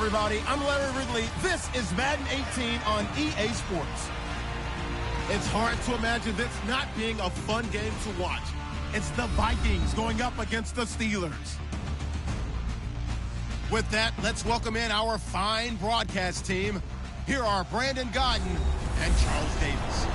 everybody. I'm Larry Ridley. This is Madden 18 on EA Sports. It's hard to imagine this not being a fun game to watch. It's the Vikings going up against the Steelers. With that, let's welcome in our fine broadcast team. Here are Brandon Godden and Charles Davis.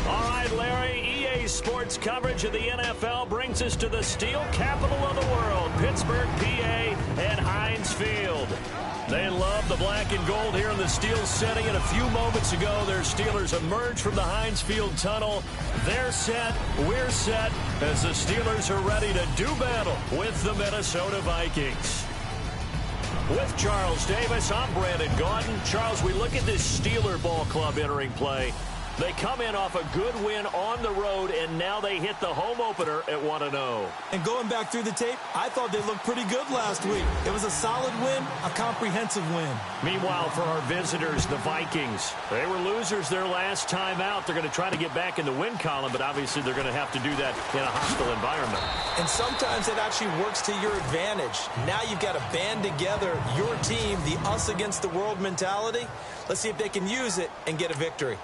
All right, Larry, EA Sports coverage of the NFL brings us to the steel capital of the world, Pittsburgh, PA, and Heinz Field. They love the black and gold here in the steel setting, and a few moments ago, their Steelers emerged from the Heinz Field tunnel. They're set, we're set, as the Steelers are ready to do battle with the Minnesota Vikings. With Charles Davis, I'm Brandon Gaudin. Charles, we look at this Steeler ball club entering play. They come in off a good win on the road, and now they hit the home opener at 1-0. And going back through the tape, I thought they looked pretty good last week. It was a solid win, a comprehensive win. Meanwhile, for our visitors, the Vikings, they were losers their last time out. They're going to try to get back in the win column, but obviously they're going to have to do that in a hostile environment. And sometimes it actually works to your advantage. Now you've got to band together your team, the us against the world mentality. Let's see if they can use it and get a victory.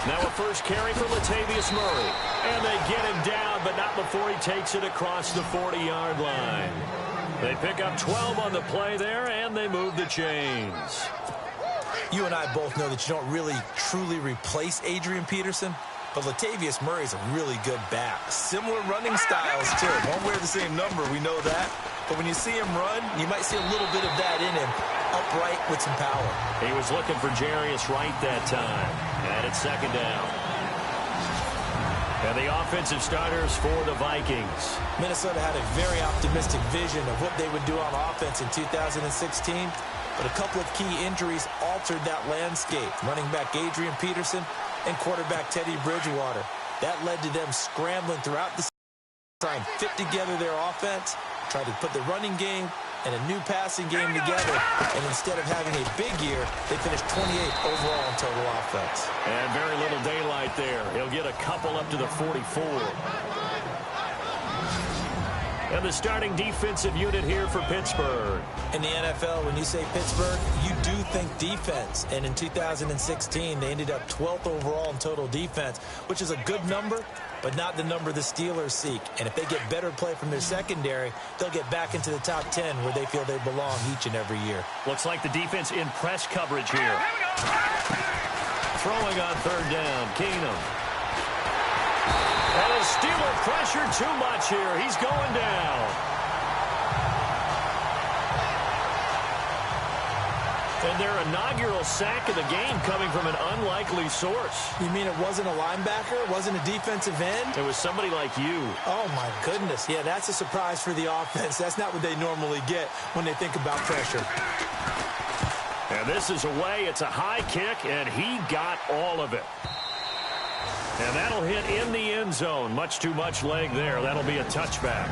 Now a first carry for Latavius Murray. And they get him down, but not before he takes it across the 40-yard line. They pick up 12 on the play there, and they move the chains. You and I both know that you don't really truly replace Adrian Peterson, but Latavius Murray is a really good back. Similar running styles, too. Won't wear the same number, we know that. But when you see him run, you might see a little bit of that in him, upright with some power. He was looking for Jarius Wright that time. And it's second down. And the offensive starters for the Vikings. Minnesota had a very optimistic vision of what they would do on offense in 2016, but a couple of key injuries altered that landscape. Running back Adrian Peterson and quarterback Teddy Bridgewater. That led to them scrambling throughout the season, trying to fit together their offense, try to put the running game and a new passing game together, and instead of having a big year, they finished 28th overall in total offense. And very little daylight there. He'll get a couple up to the 44. And the starting defensive unit here for Pittsburgh. In the NFL, when you say Pittsburgh, you do think defense. And in 2016, they ended up 12th overall in total defense, which is a good number, but not the number the Steelers seek. And if they get better play from their secondary, they'll get back into the top 10 where they feel they belong each and every year. Looks like the defense in press coverage here. Throwing on third down, Keenum. And a Steeler pressure too much here. He's going down. And their inaugural sack of the game coming from an unlikely source. You mean it wasn't a linebacker? It wasn't a defensive end? It was somebody like you. Oh, my goodness. Yeah, that's a surprise for the offense. That's not what they normally get when they think about pressure. And this is away. It's a high kick, and he got all of it. And that'll hit in the end zone. Much too much leg there. That'll be a touchback.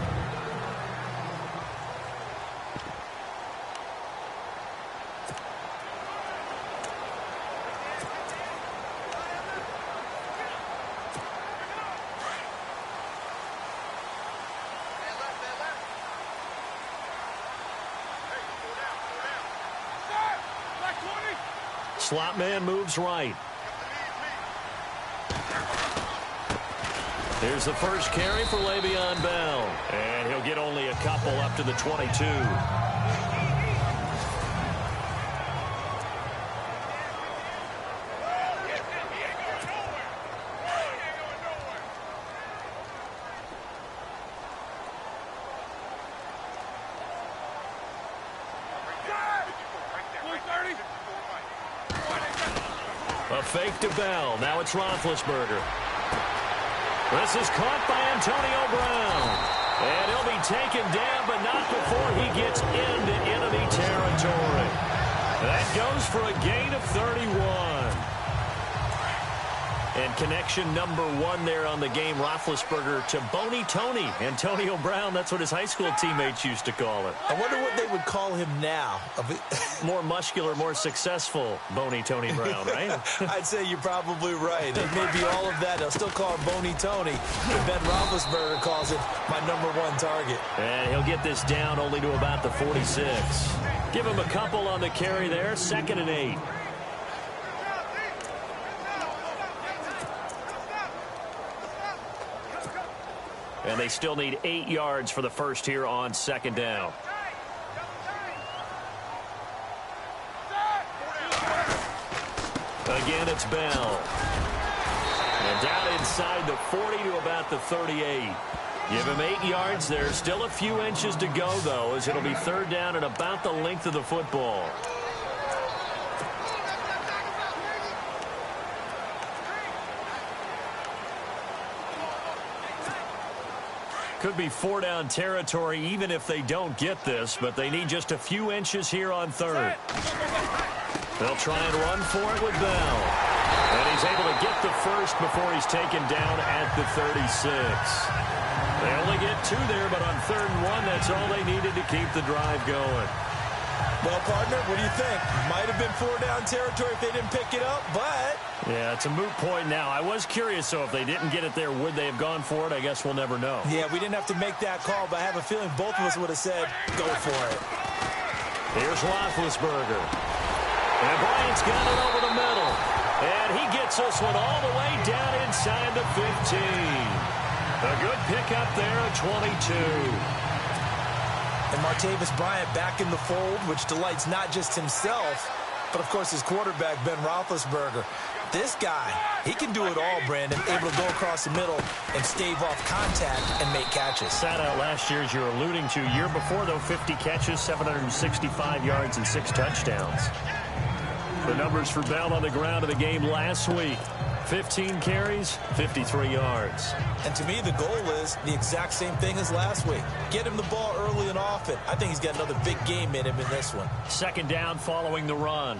Slot man moves right. Here's the first carry for Le'Veon Bell. And he'll get only a couple up to the 22. A fake to Bell. Now it's Roethlisberger. This is caught by Antonio Brown. And he'll be taken down, but not before he gets into enemy territory. That goes for a gain of 31. And connection number 1 there on the game, Roethlisberger to Boney Tony. Antonio Brown, that's what his high school teammates used to call it. I wonder what they would call him now. More muscular, more successful Boney Tony Brown, right? I'd say you're probably right. It may be all of that. They'll still call him Boney Tony. But Ben Roethlisberger calls him my number 1 target. And he'll get this down only to about the 46. Give him a couple on the carry there, 2nd and 8. And they still need 8 yards for the first here on 2nd down. Again, it's Bell. And down inside the 40 to about the 38. Give him 8 yards there. Still a few inches to go, though, as it'll be 3rd down and about the length of the football. Could be 4-down territory even if they don't get this, but they need just a few inches here on 3rd. They'll try and run for it with Bell. And he's able to get the first before he's taken down at the 36. They only get 2 there, but on 3rd and 1, that's all they needed to keep the drive going. Well, partner, what do you think? Might have been 4-down territory if they didn't pick it up, but... Yeah, it's a moot point now. I was curious, so if they didn't get it there, would they have gone for it? I guess we'll never know. Yeah, we didn't have to make that call, but I have a feeling both of us would have said, go for it. Here's Roethlisberger. And Bryant's got it over the middle. And he gets this one all the way down inside the 15. A good pickup there at 22. And Martavis Bryant back in the fold, which delights not just himself, but, of course, his quarterback, Ben Roethlisberger. This guy, he can do it all, Brandon, able to go across the middle and stave off contact and make catches. Sat out last year, as you're alluding to. Year before, though, 50 catches, 765 yards, and 6 touchdowns. The numbers for Bell on the ground of the game last week. 15 carries, 53 yards. And to me, the goal is the exact same thing as last week. Get him the ball early and often. I think he's got another big game in him in this one. 2nd down following the run.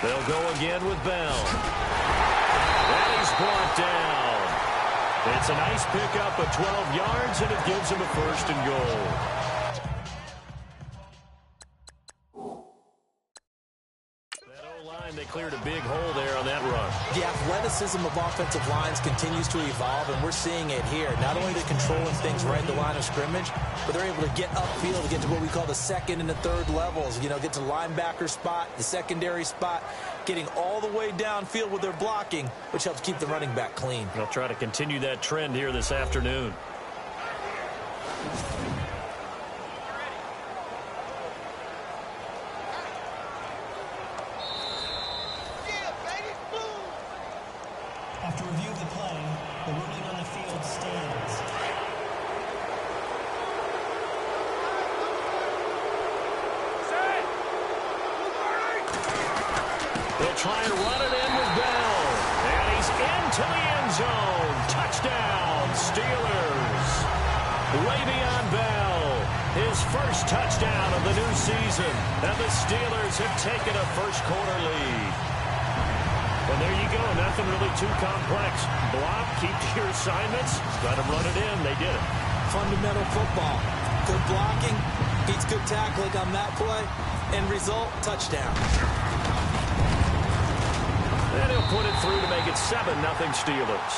They'll go again with Bell. And he's brought down. It's a nice pickup of 12 yards, and it gives him a 1st and goal. They cleared a big hole there on that run. The athleticism of offensive lines continues to evolve, and we're seeing it here. Not only are they controlling things right at the line of scrimmage, but they're able to get upfield to get to what we call the 2nd and the 3rd levels. You know, get to linebacker spot, the secondary spot, getting all the way downfield with their blocking, which helps keep the running back clean. They'll try to continue that trend here this afternoon. After review of the play, the ruling on the field stands. They'll try and run it in with Bell. And he's into the end zone. Touchdown, Steelers. Le'Veon Bell, his first touchdown of the new season. And the Steelers have taken a first-quarter lead. And there you go, nothing really too complex. Block, keep to your assignments, let them run it in. They did it. Fundamental football. Good blocking, beats good tackling on that play. End result, touchdown. And he'll put it through to make it 7-0 Steelers.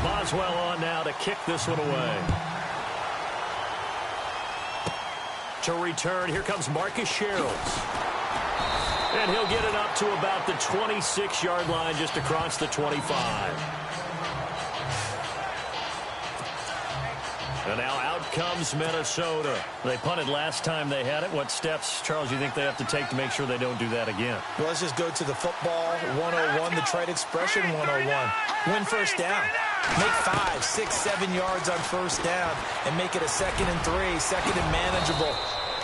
Boswell on now to kick this one away. To return, here comes Marcus Sherrills. And he'll get it up to about the 26-yard line, just across the 25. And now out comes Minnesota. They punted last time they had it. What steps, Charles, you think they have to take to make sure they don't do that again? Well, let's just go to the football 101, the trite expression 101. Win first down. Make 5, 6, 7 yards on first down and make it a 2nd and 3, 2nd and manageable.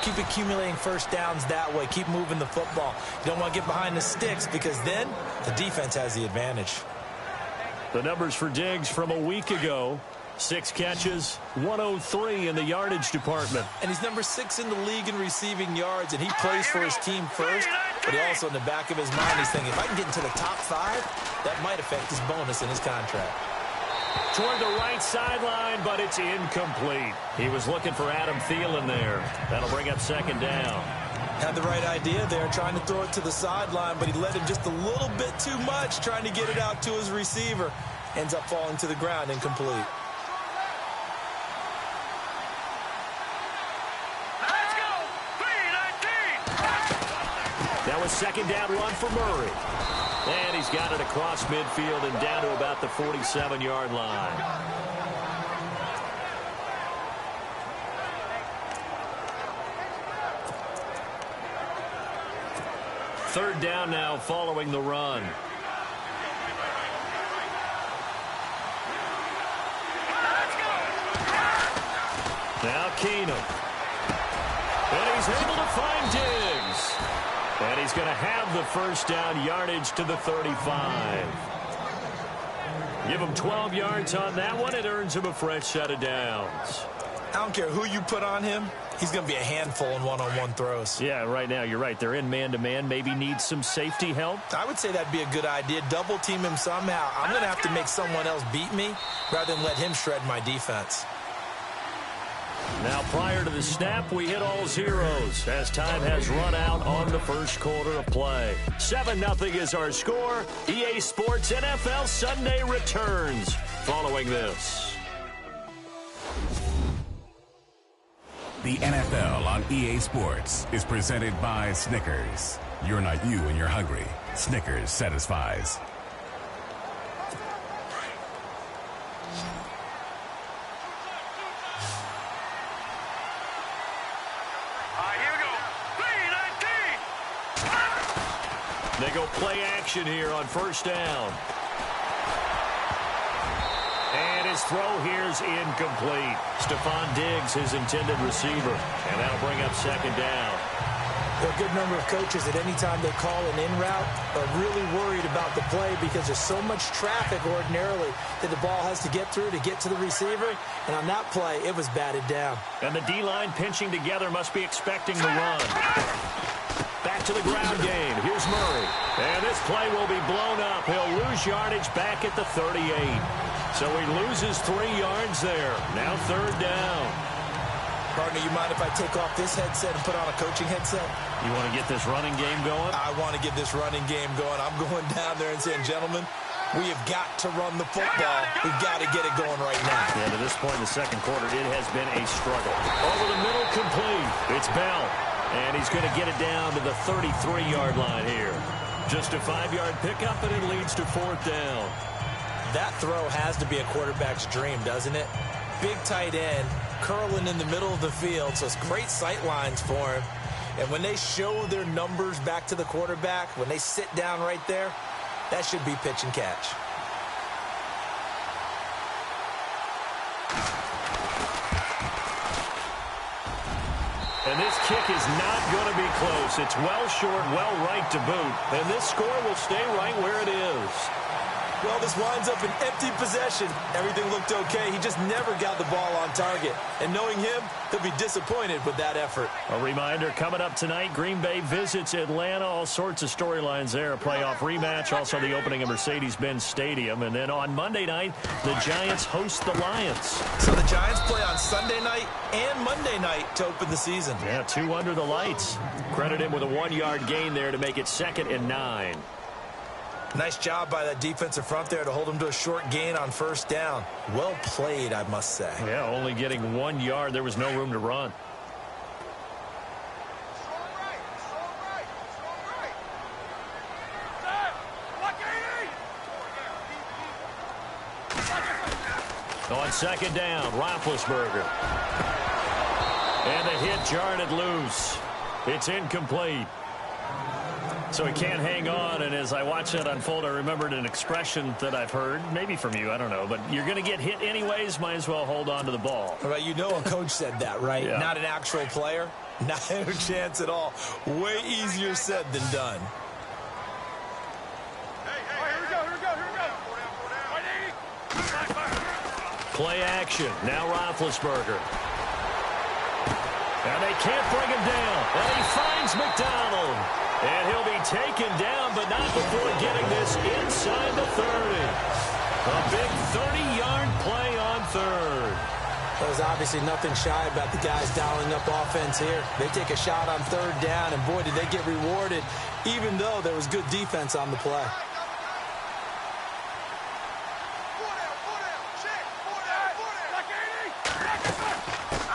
Keep accumulating first downs that way. Keep moving the football. You don't want to get behind the sticks because then the defense has the advantage. The numbers for Diggs from a week ago. 6 catches, 103 in the yardage department. And he's number 6 in the league in receiving yards, and he plays for his team first, but he also in the back of his mind he's thinking, if I can get into the top 5, that might affect his bonus in his contract. Toward the right sideline, but it's incomplete. He was looking for Adam Thielen there. That'll bring up second down. Had the right idea there, trying to throw it to the sideline, but he led him just a little bit too much, trying to get it out to his receiver. Ends up falling to the ground, incomplete. That was second down run for Murray. And he's got it across midfield and down to about the 47-yard line. Third down now following the run. Now Keenum. And he's able to find Diggs. And he's going to have the first down, yardage to the 35. Give him 12 yards on that one. It earns him a fresh set of downs. I don't care who you put on him. He's going to be a handful in one-on-one throws. Yeah, right now, you're right. They're in man-to-man. Maybe need some safety help. I would say that'd be a good idea. Double team him somehow. I'm going to have to make someone else beat me rather than let him shred my defense. Now, prior to the snap, we hit all zeros as time has run out on the first quarter of play. 7-0 is our score. EA Sports NFL Sunday returns following this. The NFL on EA Sports is presented by Snickers. You're not you when you're hungry. Snickers satisfies. They go play action here on first down. And his throw here is incomplete. Stephon Diggs, his intended receiver. And that'll bring up second down. There are a good number of coaches at any time they call an in route are really worried about the play because there's so much traffic ordinarily that the ball has to get through to get to the receiver. And on that play, it was batted down. And the D-line pinching together must be expecting the run. Back to the ground game. Here's Murray. And this play will be blown up. He'll lose yardage back at the 38. So he loses 3 yards there. Now third down. Partner, you mind if I take off this headset and put on a coaching headset? You want to get this running game going? I want to get this running game going. I'm going down there and saying, gentlemen, we have got to run the football. We've got to get it going right now. Yeah, to this point in the second quarter, it has been a struggle. Over the middle, complete. It's Bell. And he's going to get it down to the 33-yard line here. Just a 5-yard pickup, and it leads to fourth down. That throw has to be a quarterback's dream, doesn't it? Big tight end, curling in the middle of the field, so it's great sight lines for him. And when they show their numbers back to the quarterback, when they sit down right there, that should be pitch and catch. And this kick is not going to be close. It's well short, well right to boot. And this score will stay right where it is. Well, this winds up an empty possession. Everything looked okay. He just never got the ball on target. And knowing him, he'll be disappointed with that effort. A reminder, coming up tonight, Green Bay visits Atlanta. All sorts of storylines there. A playoff rematch, also the opening of Mercedes-Benz Stadium. And then on Monday night, the Giants host the Lions. So the Giants play on Sunday night and Monday night to open the season. Yeah, 2 under the lights. Credit him with a 1-yard gain there to make it 2nd and 9. Nice job by that defensive front there to hold him to a short gain on first down. Well played, I must say. Yeah, only getting 1 yard. There was no room to run. On second down, Roethlisberger. And the hit jarred it loose. It's incomplete. So he can't hang on, and as I watch that unfold, I remembered an expression that I've heard, maybe from you, I don't know, but you're going to get hit anyways, might as well hold on to the ball. Well, you know a coach said that, right? Yeah. Not an actual player. Not a chance at all. Way easier said than done. Play action. Now Roethlisberger. And they can't bring him down. And he finds McDonald. And he'll be taken down, but not before getting this inside the 30. A big 30-yard play on third. There's obviously nothing shy about the guys dialing up offense here. They take a shot on third down, and boy, did they get rewarded, even though there was good defense on the play.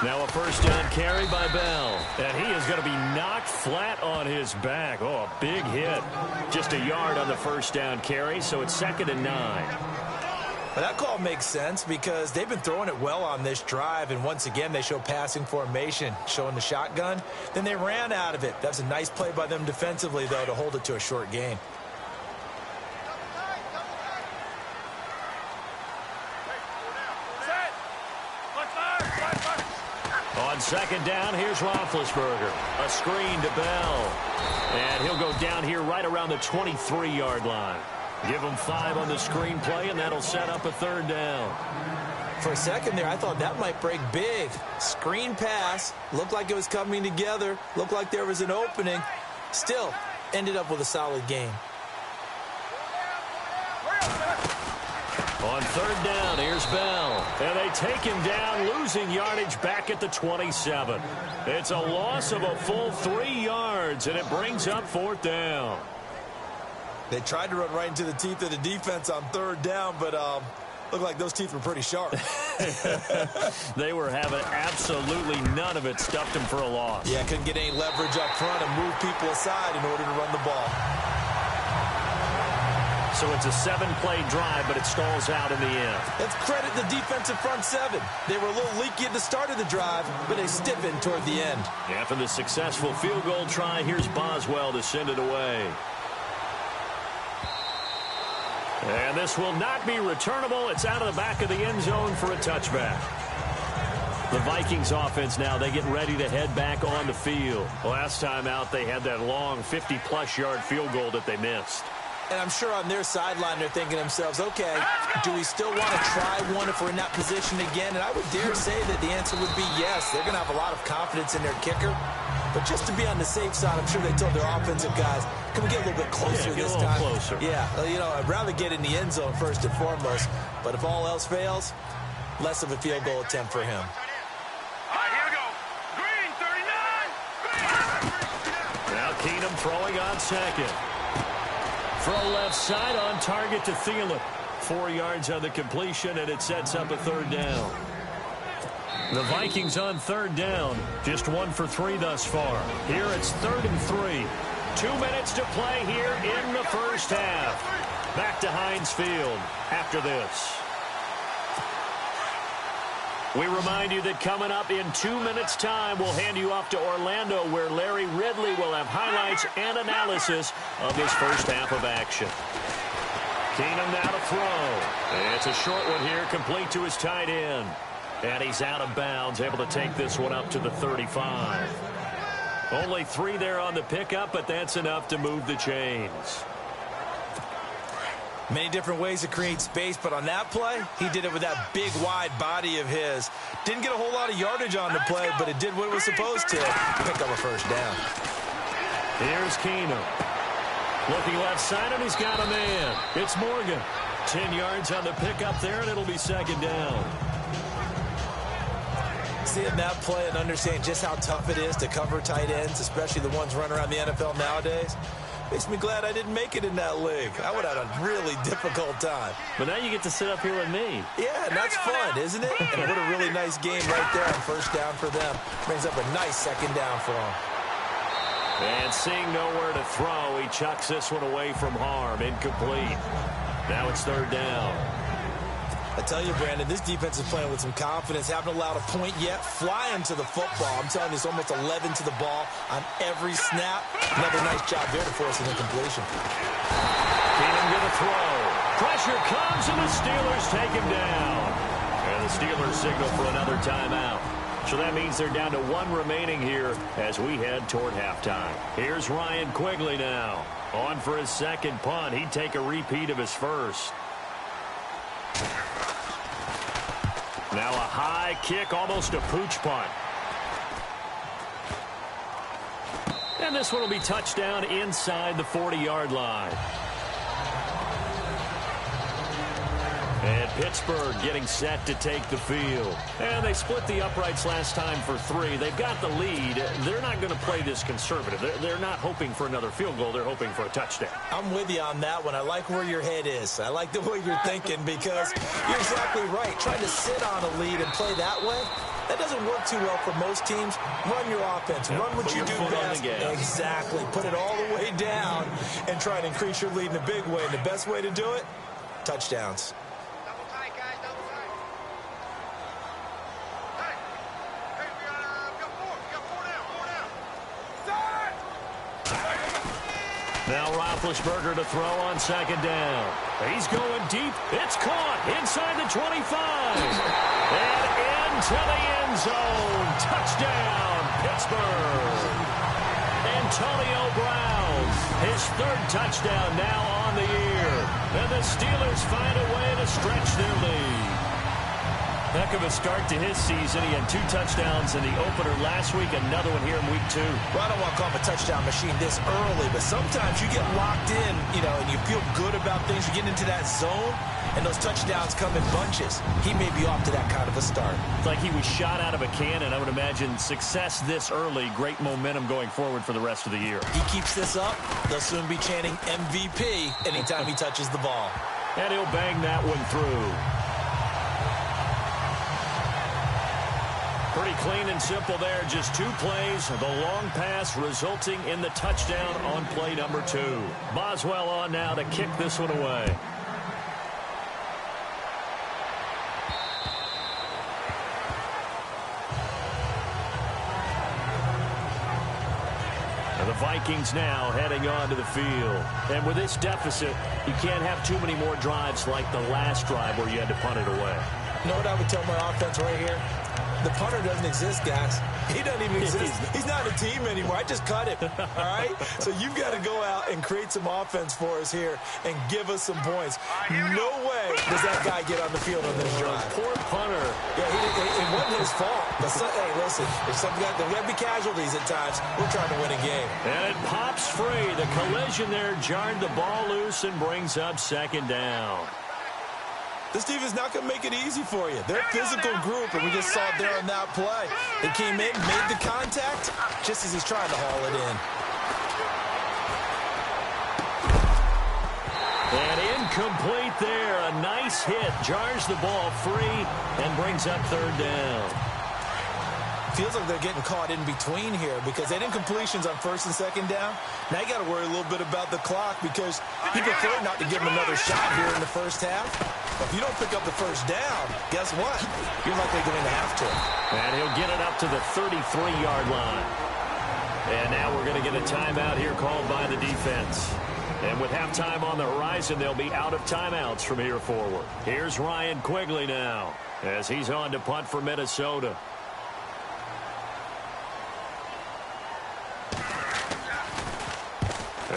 Now a first down carry by Bell. And he is going to be knocked flat on his back. Oh, a big hit. Just a yard on the first down carry, so it's 2nd and 9. But that call makes sense because they've been throwing it well on this drive, and once again they show passing formation, showing the shotgun. Then they ran out of it. That's a nice play by them defensively, though, to hold it to a short gain. On second down, here's Roethlisberger. A screen to Bell. And he'll go down here right around the 23-yard line. Give him 5 on the screen play, and that'll set up a third down. For a second there, I thought that might break big. Screen pass. Looked like it was coming together. Looked like there was an opening. Still, ended up with a solid game. On third down, here's Bell. And they take him down, losing yardage back at the 27. It's a loss of a full 3 yards, and it brings up 4th down. They tried to run right into the teeth of the defense on third down, but looked like those teeth were pretty sharp. They were having absolutely none of it. Stuffed him for a loss. Yeah, couldn't get any leverage up front and move people aside in order to run the ball. So it's a 7-play drive, but it stalls out in the end. Let's credit the defensive front 7. They were a little leaky at the start of the drive, but they stiffened toward the end. After the successful field goal try, here's Boswell to send it away. And this will not be returnable. It's out of the back of the end zone for a touchback. The Vikings offense now, they get ready to head back on the field. Last time out, they had that long 50-plus yard field goal that they missed. And I'm sure on their sideline they're thinking to themselves, okay, do we still want to try one if we're in that position again? And I would dare say that the answer would be yes. They're going to have a lot of confidence in their kicker. But just to be on the safe side, I'm sure they told their offensive guys, can we get a little bit closer this time? Closer. Yeah, you know, I'd rather get in the end zone first and foremost. But if all else fails, less of a field goal attempt for him. All right, here we go. Green, 39. Now Keenum throwing on second. From left side on target to Thielen. 4 yards on the completion, and it sets up a third down. The Vikings on third down. Just 1 for 3 thus far. Here it's 3rd and 3. 2 minutes to play here in the first half. Back to Heinz Field after this. We remind you that coming up in 2 minutes' time, we'll hand you off to Orlando, where Larry Ridley will have highlights and analysis of this first half of action. Keenum now to throw. And it's a short one here, complete to his tight end. And he's out of bounds, able to take this one up to the 35. Only 3 there on the pickup, but that's enough to move the chains. Many different ways to create space, but on that play, he did it with that big, wide body of his. Didn't get a whole lot of yardage on the play, but it did what it was supposed to. Pick up a first down. Here's Keenum. Looking left side, and he's got a man. It's Morgan. 10 yards on the pickup there, and it'll be 2nd down. Seeing that play and understanding just how tough it is to cover tight ends, especially the ones running around the NFL nowadays, makes me glad I didn't make it in that league. I would have had a really difficult time. But now you get to sit up here with me. Yeah, and that's fun, isn't it? And what a really nice game right there on first down for them. Brings up a nice 2nd down for them. And seeing nowhere to throw, he chucks this one away from harm. Incomplete. Now it's 3rd down. I tell you, Brandon, this defense is playing with some confidence. Haven't allowed a point yet. Flying to the football. I'm telling you, it's almost 11 to the ball on every snap. Another nice job there to force an incompletion. Keenum going to throw. Pressure comes, and the Steelers take him down. And the Steelers signal for another timeout. So that means they're down to 1 remaining here as we head toward halftime. Here's Ryan Quigley now. On for his second punt. He'd take a repeat of his first. Now a high kick, almost a pooch punt. And this one will be touchdown inside the 40-yard line. And Pittsburgh getting set to take the field. And they split the uprights last time for 3. They've got the lead. They're not going to play this conservative. They're not hoping for another field goal. They're hoping for a touchdown. I'm with you on that one. I like where your head is. I like the way you're thinking because you're exactly right. Trying to sit on a lead and play that way, that doesn't work too well for most teams. Run your offense. Run what you do best. Exactly. Put it all the way down and try to increase your lead in a big way. And the best way to do it, touchdowns. Now Roethlisberger to throw on second down. He's going deep. It's caught inside the 25. And into the end zone. Touchdown, Pittsburgh. Antonio Brown, his 3rd touchdown now on the year. And the Steelers find a way to stretch their lead. Heck of a start to his season. He had 2 touchdowns in the opener last week, another one here in week 2. Well, I don't want to call him a touchdown machine this early, but sometimes you get locked in, and you feel good about things. You get into that zone, and those touchdowns come in bunches. He may be off to that kind of a start. It's like he was shot out of a cannon. I would imagine success this early, great momentum going forward for the rest of the year. He keeps this up, they'll soon be chanting MVP anytime he touches the ball. And he'll bang that one through. Pretty clean and simple there. Just 2 plays. The long pass resulting in the touchdown on play number 2. Boswell on now to kick this one away. And the Vikings now heading onto the field. And with this deficit, you can't have too many more drives like the last drive where you had to punt it away. You know what I would tell my offense right here? The punter doesn't exist, guys. He doesn't even exist. He's not a team anymore. I just cut him, all right? So you've got to go out and create some offense for us here and give us some points. No way does that guy get on the field on this drive. Poor punter. Yeah, it wasn't his fault. But hey, listen, if something got there to be casualties at times, we're trying to win a game. And it pops free. The collision there jarred the ball loose and brings up second down. This team is not going to make it easy for you. They're a physical group, and we just saw it there on that play. They came in, made the contact, just as he's trying to haul it in. And incomplete there. A nice hit. Jars the ball free and brings up 3rd down. Feels like they're getting caught in between here because they didn't completions on 1st and 2nd down. Now you got to worry a little bit about the clock because you prefer not to give them another shot here in the first half. But if you don't pick up the 1st down, guess what? You're likely going to have to. And he'll get it up to the 33-yard line. And now we're going to get a timeout here called by the defense. And with halftime on the horizon, they'll be out of timeouts from here forward. Here's Ryan Quigley now as he's on to punt for Minnesota.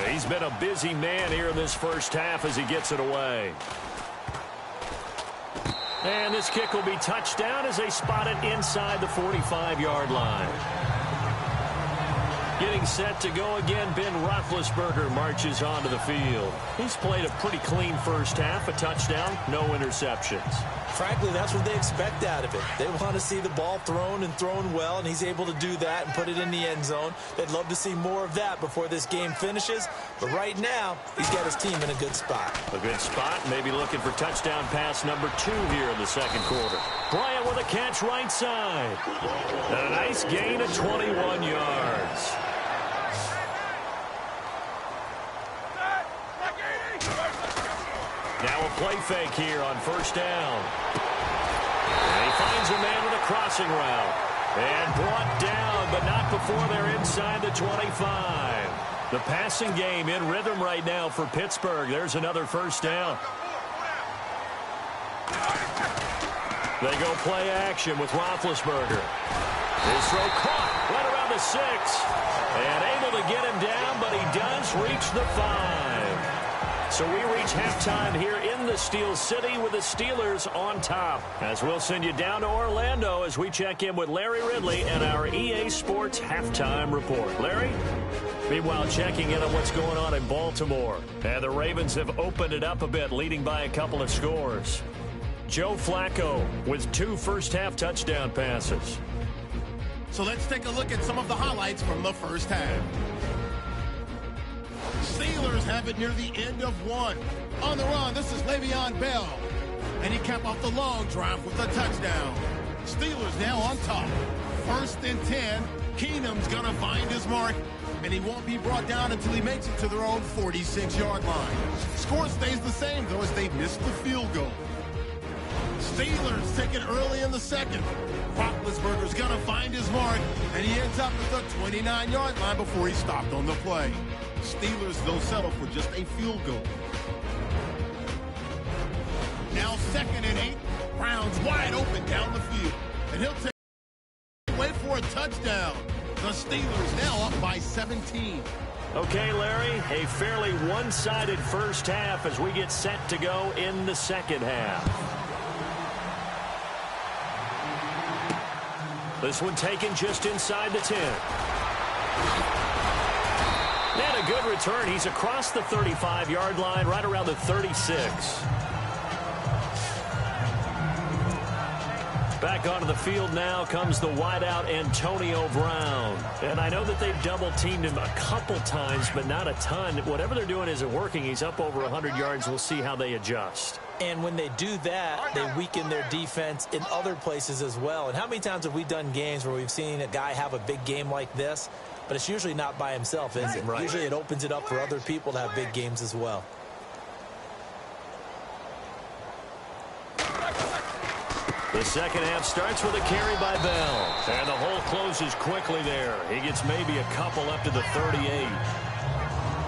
He's been a busy man here in this first half as he gets it away. And this kick will be touchdown as they spot it inside the 45-yard line. Getting set to go again, Ben Roethlisberger marches onto the field. He's played a pretty clean first half, a touchdown, no interceptions. Frankly, that's what they expect out of it. They want to see the ball thrown and thrown well, and he's able to do that and put it in the end zone. They'd love to see more of that before this game finishes. But right now, he's got his team in a good spot. A good spot, maybe looking for touchdown pass number 2 here in the second quarter. Bryant with a catch right side. And a nice gain of 21 yards. Now a play fake here on 1st down. And he finds a man with a crossing route. And brought down, but not before they're inside the 25. The passing game in rhythm right now for Pittsburgh. There's another 1st down. They go play action with Roethlisberger. His throw caught right around the 6. And able to get him down, but he does reach the 5. So we reach halftime here in the Steel City with the Steelers on top. As we'll send you down to Orlando as we check in with Larry Ridley and our EA Sports halftime report. Larry? Meanwhile, checking in on what's going on in Baltimore. And the Ravens have opened it up a bit, leading by a couple of scores. Joe Flacco with 2 first-half touchdown passes. So let's take a look at some of the highlights from the first half. Steelers have it near the end of 1. On the run, this is Le'Veon Bell. And he capped off the long drive with a touchdown. Steelers now on top. 1st and 10. Keenum's going to find his mark. And he won't be brought down until he makes it to their own 46-yard line. Score stays the same, though, as they missed the field goal. Steelers take it early in the 2nd. Roethlisberger's going to find his mark, and he ends up at the 29-yard line before he stopped on the play. Steelers, though, settle for just a field goal. Now 2nd and 8. Browns wide open down the field. And he'll wait for a touchdown. The Steelers now up by 17. Okay, Larry, a fairly one-sided first half as we get set to go in the second half. This one taken just inside the 10. And a good return. He's across the 35-yard line, right around the 36. Back onto the field now comes the wideout Antonio Brown. And I know that they've double-teamed him a couple times, but not a ton. Whatever they're doing isn't working. He's up over 100 yards. We'll see how they adjust. And when they do that, they weaken their defense in other places as well. And how many times have we done games where we've seen a guy have a big game like this, but it's usually not by himself, is it? Right. Usually it opens it up for other people to have big games as well. The second half starts with a carry by Bell. And the hole closes quickly there. He gets maybe a couple up to the 38.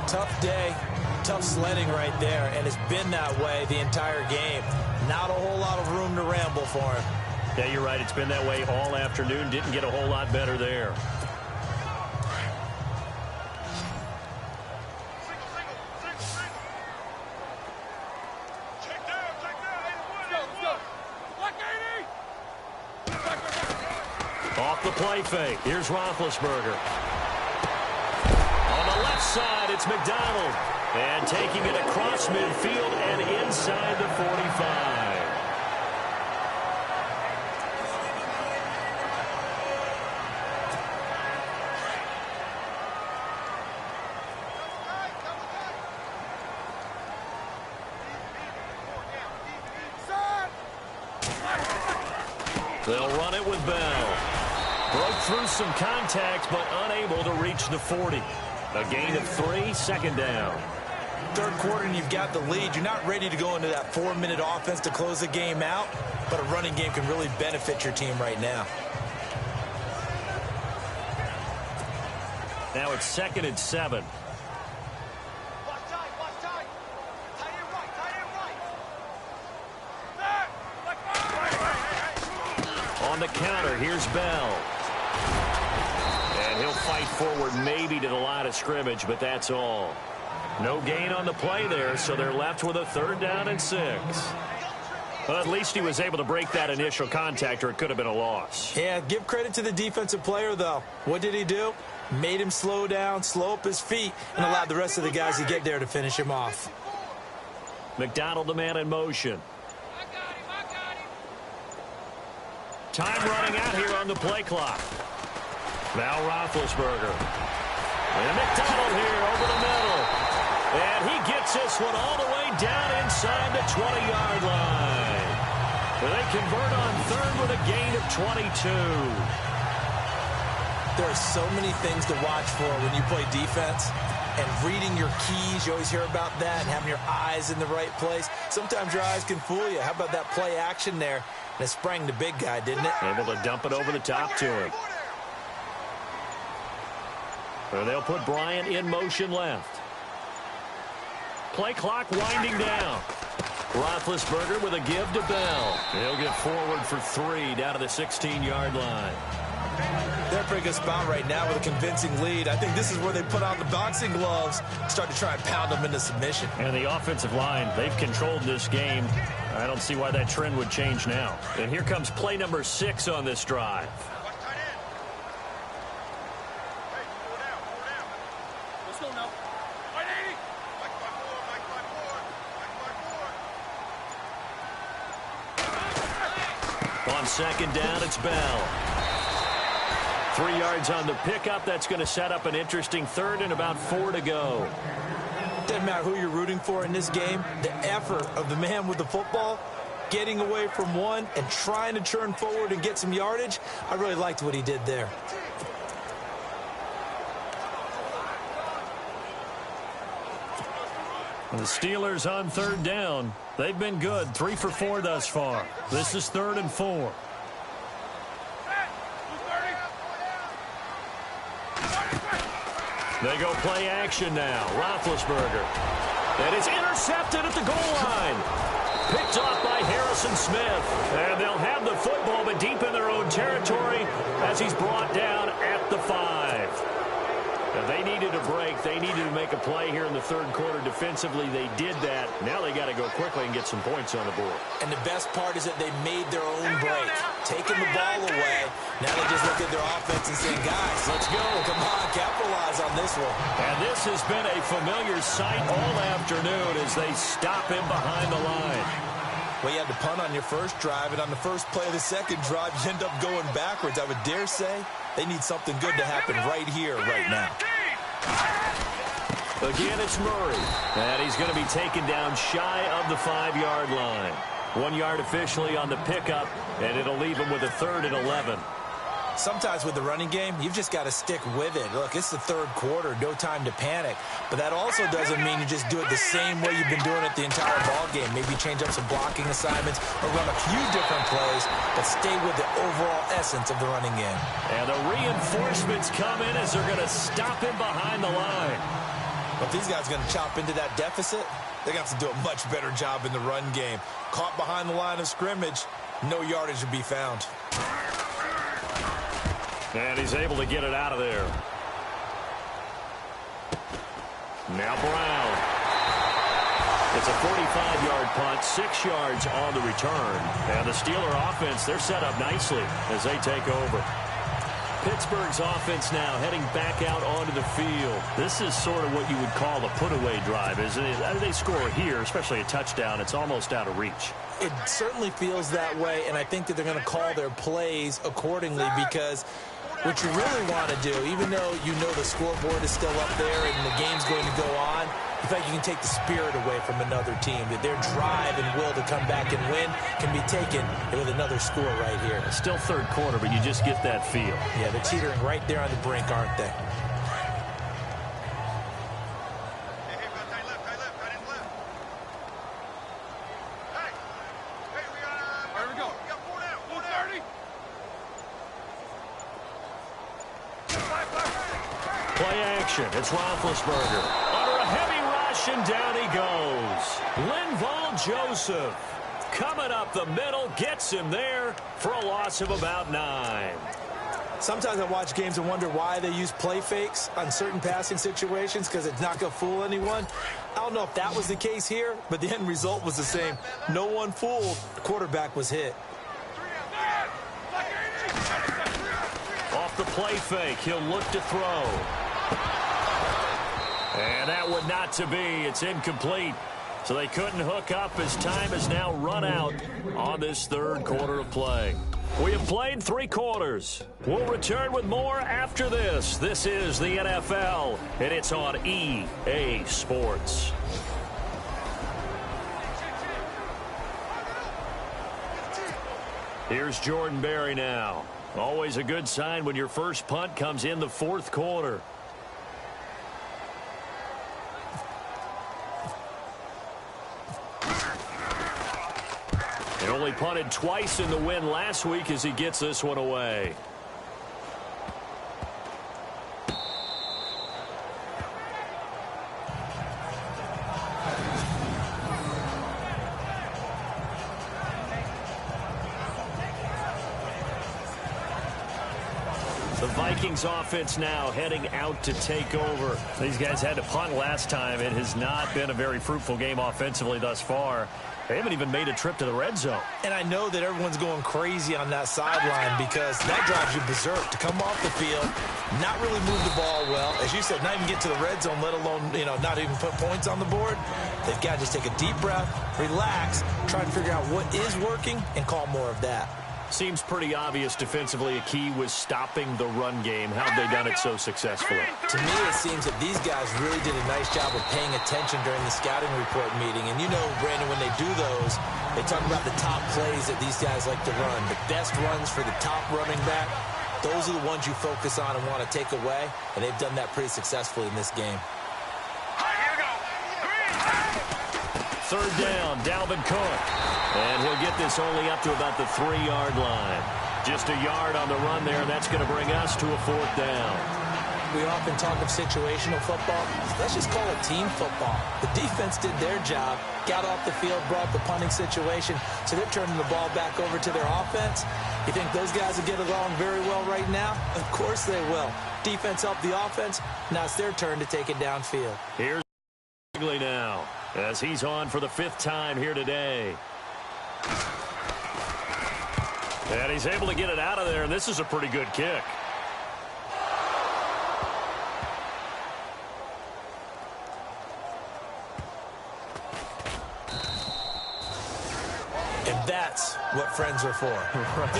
Tough day, tough sledding right there, and it's been that way the entire game. Not a whole lot of room to ramble for him. Yeah, you're right. It's been that way all afternoon. Didn't get a whole lot better there. Off the play fake. Here's Roethlisberger. On the left side, it's McDonald. And taking it across midfield and inside the 45. They'll run it with Bell. Broke through some contact, but unable to reach the 40. A gain of 3, second down. Third quarter and you've got the lead. You're not ready to go into that 4-minute offense to close the game out, but a running game can really benefit your team right now. Now it's 2nd and 7. On the counter, here's Bell. And he'll fight forward maybe to the line of scrimmage, but that's all. No gain on the play there, so they're left with a 3rd down and 6. Well, at least he was able to break that initial contact, or it could have been a loss. Yeah, give credit to the defensive player, though. What did he do? Made him slow down, slow up his feet, and allowed the rest of the guys to get there to finish him off. McDonald, the man in motion. Time running out here on the play clock. Now Roethlisberger. And McDonald here over the middle. And he gets this one all the way down inside the 20-yard line. And they convert on 3rd with a gain of 22. There are so many things to watch for when you play defense. And reading your keys, you always hear about that, and having your eyes in the right place. Sometimes your eyes can fool you. How about that play action there? And it sprang the big guy, didn't it? Able to dump it over the top to him. And they'll put Bryant in motion left. Play clock winding down. Roethlisberger with a give to Bell. He'll get forward for 3 down to the 16-yard line. They're in a pretty good spot right now with a convincing lead. I think this is where they put on the boxing gloves, start to try and pound them into submission. And the offensive line, they've controlled this game. I don't see why that trend would change now. And here comes play number 6 on this drive. On second down, it's Bell. 3 yards on the pickup. That's going to set up an interesting third and about 4 to go. Doesn't matter who you're rooting for in this game. The effort of the man with the football, getting away from one and trying to turn forward and get some yardage, I really liked what he did there. The Steelers on third down. They've been good. 3 for 4 thus far. This is 3rd and 4. They go play action now. Roethlisberger. And it's intercepted at the goal line. Picked off by Harrison Smith. And they'll have the football, but deep in their own territory as he's brought down at the 5. Now they needed a break. They needed to make a play here in the third quarter defensively. They did that. Now they got to go quickly and get some points on the board. And the best part is that they made their own break. Taking the ball away. Now they just look at their offense and say, guys, let's go. Come on, capitalize on this one. And this has been a familiar sight all afternoon as they stop him behind the line. Well, you had to punt on your first drive, and on the first play of the second drive, you end up going backwards. I would dare say they need something good to happen right here, right now. Again, it's Murray. And he's going to be taken down shy of the 5-yard line. 1 yard officially on the pickup, and it'll leave him with a 3rd and 11. Sometimes with the running game, you've just got to stick with it. Look, it's the third quarter, no time to panic. But that also doesn't mean you just do it the same way you've been doing it the entire ball game. Maybe change up some blocking assignments or run a few different plays, but stay with the overall essence of the running game. And the reinforcements come in as they're going to stop him behind the line. But if these guys are going to chop into that deficit, they're going to have to do a much better job in the run game. Caught behind the line of scrimmage, no yardage to be found. And he's able to get it out of there. Now Brown. It's a 45-yard punt, 6 yards on the return. And the Steeler offense, they're set up nicely as they take over. Pittsburgh's offense now heading back out onto the field. This is sort of what you would call the put-away drive, isn't it? How do they score here, especially a touchdown? It's almost out of reach. It certainly feels that way, and I think that they're going to call their plays accordingly because what you really want to do, even though you know the scoreboard is still up there and the game's going to go on, in fact, you can take the spirit away from another team, that their drive and will to come back and win can be taken with another score right here. It's still third quarter, but you just get that feel. Yeah, they're teetering right there on the brink, aren't they? Play action. It's Roethlisberger. Under a heavy rush, and down he goes. Linval Joseph coming up the middle, gets him there for a loss of about 9. Sometimes I watch games and wonder why they use play fakes on certain passing situations because it's not going to fool anyone. I don't know if that was the case here, but the end result was the same. No one fooled. The quarterback was hit. Off the play fake, he'll look to throw. And that would not to be. It's incomplete. So they couldn't hook up as time has now run out on this third quarter of play. We have played 3 quarters. We'll return with more after this. This is the NFL, and it's on EA Sports. Here's Jordan Berry now. Always a good sign when your first punt comes in the fourth quarter. He only punted twice in the win last week as he gets this one away. Vikings offense now heading out to take over. These guys had to punt last time. It has not been a very fruitful game offensively thus far. They haven't even made a trip to the red zone. And I know that everyone's going crazy on that sideline because that drives you berserk to come off the field, not really move the ball well. As you said, not even get to the red zone, let alone, not even put points on the board. They've got to just take a deep breath, relax, try to figure out what is working, and call more of that. Seems pretty obvious defensively a key was stopping the run game. How have they done it so successfully? To me, it seems that these guys really did a nice job of paying attention during the scouting report meeting. And you know, Brandon, when they do those, they talk about the top plays that these guys like to run. The best runs for the top running back, those are the ones you focus on and want to take away. And they've done that pretty successfully in this game. Third down, Dalvin Cook. And he'll get this only up to about the 3-yard line. Just a yard on the run there. That's going to bring us to a 4th down. We often talk of situational football. Let's just call it team football. The defense did their job, got off the field, brought the punting situation, so they're turning the ball back over to their offense. You think those guys will get along very well right now? Of course they will. Defense helped the offense. Now it's their turn to take it downfield. Here's now as he's on for the 5th time here today. And he's able to get it out of there, and this is a pretty good kick. And that's what friends are for. Right.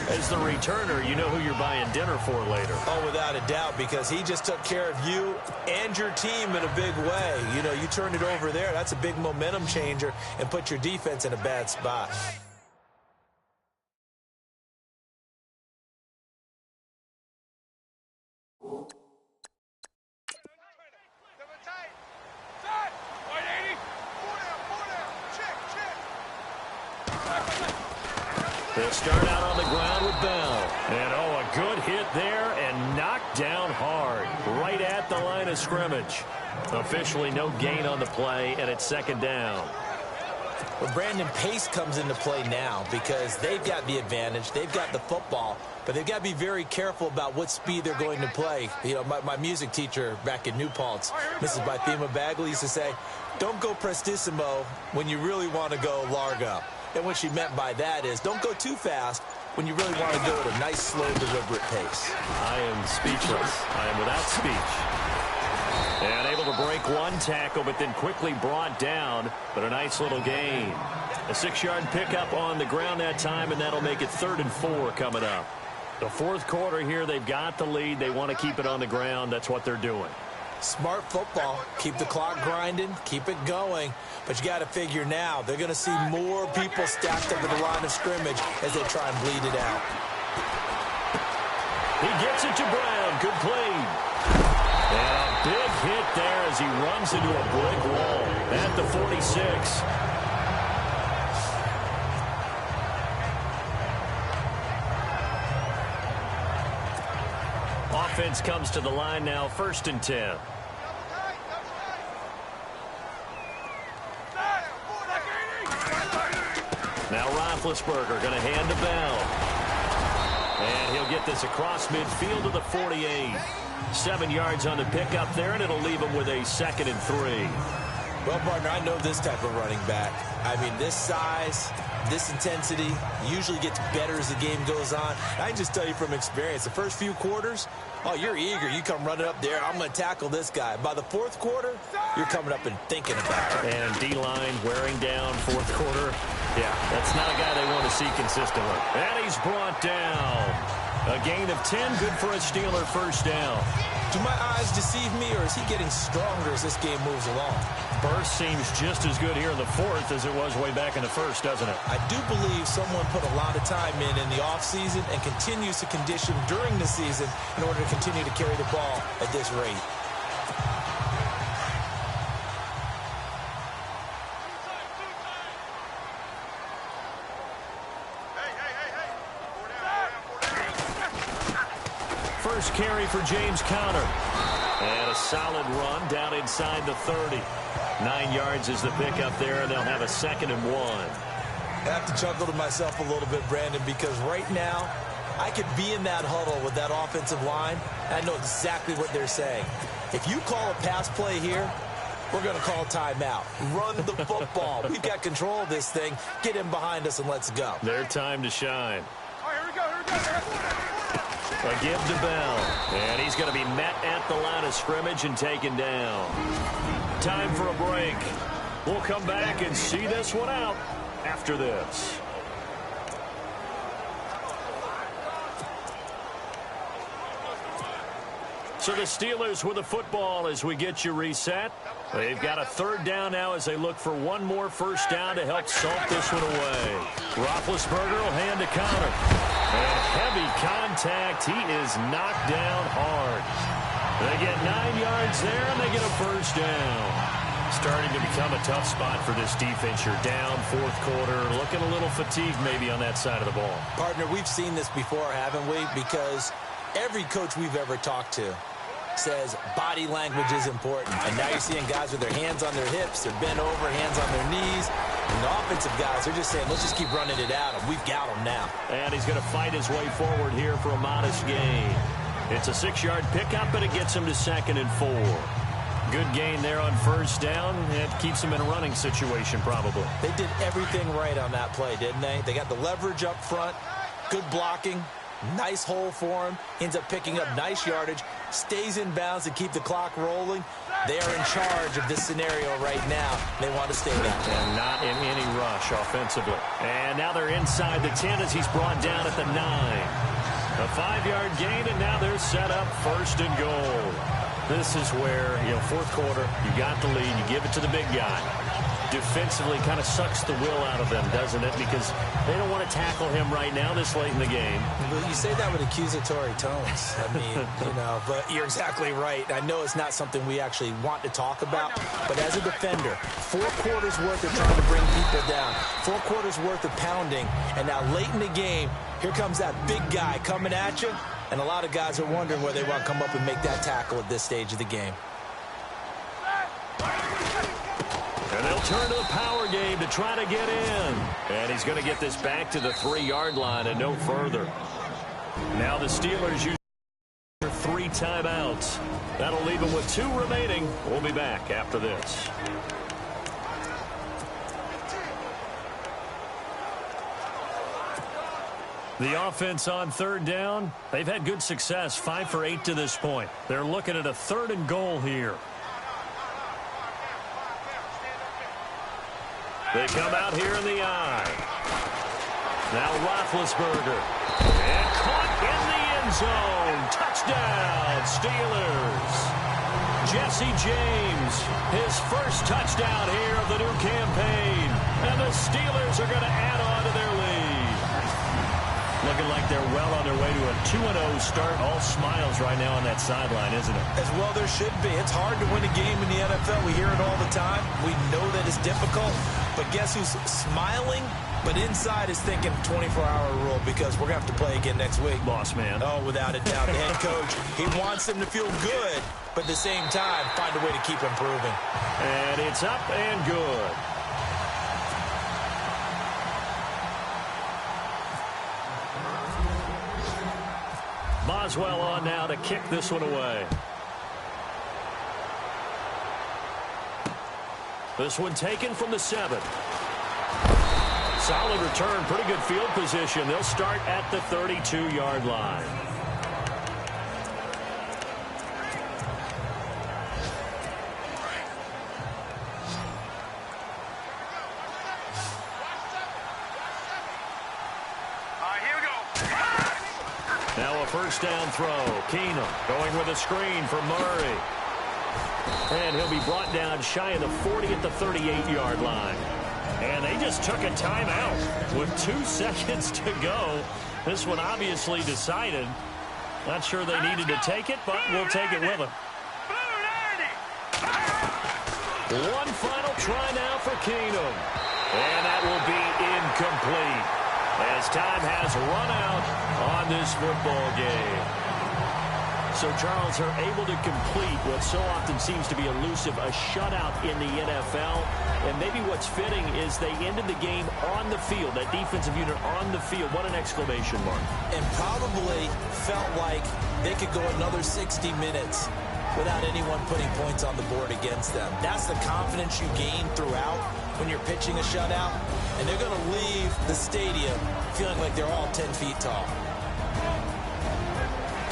As the returner, you know who you're buying dinner for later. Oh, without a doubt, because he just took care of you and your team in a big way. You turned it over there. That's a big momentum changer and put your defense in a bad spot. They'll start out on the ground with Bell. And, a good hit there and knocked down hard. Right at the line of scrimmage. Officially no gain on the play, and it's 2nd down. Well, Brandon, pace comes into play now because they've got the advantage. They've got the football, but they've got to be very careful about what speed they're going to play. My music teacher back in New Paltz, Mrs. Bythema Bagley, used to say, don't go prestissimo when you really want to go largo. And what she meant by that is don't go too fast when you really want to go at a nice, slow, deliberate pace. I am speechless. I am without speech. And able to break one tackle, but then quickly brought down. But a nice little gain. A 6-yard pickup on the ground that time, and that'll make it 3rd and 4 coming up. The 4th quarter here, they've got the lead. They want to keep it on the ground. That's what they're doing. Smart football. Keep the clock grinding. Keep it going. But you got to figure now, they're going to see more people stacked up at the line of scrimmage as they try and bleed it out. He gets it to Brown. Good play. And a big hit there as he runs into a brick wall at the 46. Offense comes to the line now, 1st and 10. Now Roethlisberger going to hand to Bell. And he'll get this across midfield to the 48. 7 yards on the pickup there, and it'll leave him with a 2nd and 3. Well, partner, I know this type of running back. I mean, this size, this intensity usually gets better as the game goes on. I can just tell you from experience, the first few quarters, you're eager. You come running up there, I'm going to tackle this guy. By the 4th quarter, you're coming up and thinking about it. And D-line wearing down 4th quarter. Yeah, that's not a guy they want to see consistently. And he's brought down. A gain of 10, good for a Steeler 1st down. Do my eyes deceive me, or is he getting stronger as this game moves along? Burst seems just as good here in the 4th as it was way back in the 1st, doesn't it? I do believe someone put a lot of time in the offseason and continues to condition during the season in order to continue to carry the ball at this rate. First carry for James Conner. And a solid run down inside the 30. 9 yards is the pickup there, and they'll have a 2nd and 1. I have to chuckle to myself a little bit, Brandon, because right now, I could be in that huddle with that offensive line, and I know exactly what they're saying. If you call a pass play here, we're going to call timeout. Run the football. We've got control of this thing. Get him behind us and let's go. Their time to shine. All right, here we go. A give to Bell. And he's going to be met at the line of scrimmage and taken down. Time for a break. We'll come back and see this one out after this. So the Steelers with the football as we get you reset. They've got a third down now as they look for one more first down to help salt this one away. Roethlisberger will hand to counter. And heavy contact. He is knocked down hard. They get 9 yards there, and they get a first down. Starting to become a tough spot for this defense. You're down fourth quarter, looking a little fatigued maybe on that side of the ball. Partner, we've seen this before, haven't we? Because every coach we've ever talked to says body language is important. And now you're seeing guys with their hands on their hips, they're bent over, hands on their knees. And the offensive guys are just saying, let's just keep running it out, and we've got them now. And he's going to fight his way forward here for a modest gain. It's a 6-yard pickup, but it gets him to 2nd and 4. Good gain there on first down. It keeps them in a running situation probably. They did everything right on that play, didn't they? They got the leverage up front, good blocking, nice hole for him, ends up picking up nice yardage, stays in bounds to keep the clock rolling. They are in charge of this scenario right now. They want to stay that way. And not in any rush offensively. And now they're inside the 10 as he's brought down at the 9. A 5-yard gain, and now they're set up 1st and goal. This is where, fourth quarter, you got the lead, you give it to the big guy. Defensively kind of sucks the will out of them, doesn't it? Because they don't want to tackle him right now this late in the game. Well, you say that with accusatory tones. I mean, but you're exactly right. I know it's not something we actually want to talk about, but as a defender, 4 quarters worth of trying to bring people down, 4 quarters worth of pounding, and now late in the game, here comes that big guy coming at you, and a lot of guys are wondering where they want to come up and make that tackle at this stage of the game. And they'll turn to the power game to try to get in. And he's going to get this back to the 3-yard line and no further. Now the Steelers use 3 timeouts. That'll leave them with 2 remaining. We'll be back after this. The offense on third down, they've had good success, 5 for 8 to this point. They're looking at a 3rd and goal here. They come out here in the eye. Now Roethlisberger. And caught in the end zone. Touchdown, Steelers. Jesse James, his first touchdown here of the new campaign. And the Steelers are going to add on to their lead. Looking like they're well on their way to a 2-0 start. All smiles right now on that sideline, isn't it? As well there should be. It's hard to win a game in the NFL. We hear it all the time. We know that it's difficult. But guess who's smiling, but inside is thinking 24-hour rule because we're going to have to play again next week. Boss man. Oh, without a doubt. The head coach, he wants them to feel good, but at the same time, find a way to keep improving. And it's up and good. Boswell on now to kick this one away. This one taken from the 7. Solid return, pretty good field position. They'll start at the 32-yard line. Here we go. Now a first down throw. Keenum going with a screen for Murray. And he'll be brought down shy of the 40 at the 38-yard line. And they just took a timeout with 2 seconds to go. This one obviously decided. Not sure they needed to take it, but we'll take it with them. One final try now for Keenum. And that will be incomplete as time has run out on this football game. So, Charles, are able to complete what so often seems to be elusive, a shutout in the NFL. And maybe what's fitting is they ended the game on the field, that defensive unit on the field. What an exclamation mark. And probably felt like they could go another 60 minutes without anyone putting points on the board against them. That's the confidence you gain throughout when you're pitching a shutout. And they're going to leave the stadium feeling like they're all 10 feet tall.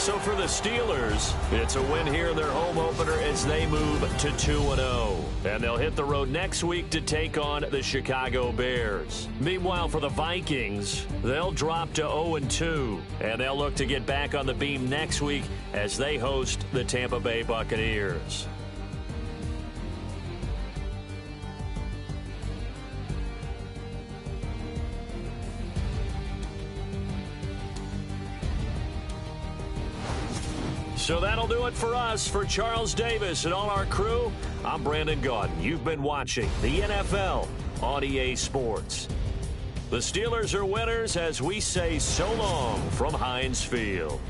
So for the Steelers, it's a win here in their home opener as they move to 2-0. And they'll hit the road next week to take on the Chicago Bears. Meanwhile, for the Vikings, they'll drop to 0-2. And they'll look to get back on the beam next week as they host the Tampa Bay Buccaneers. So that'll do it for us. For Charles Davis and all our crew, I'm Brandon Gaudin. You've been watching the NFL on EA Sports. The Steelers are winners as we say so long from Heinz Field.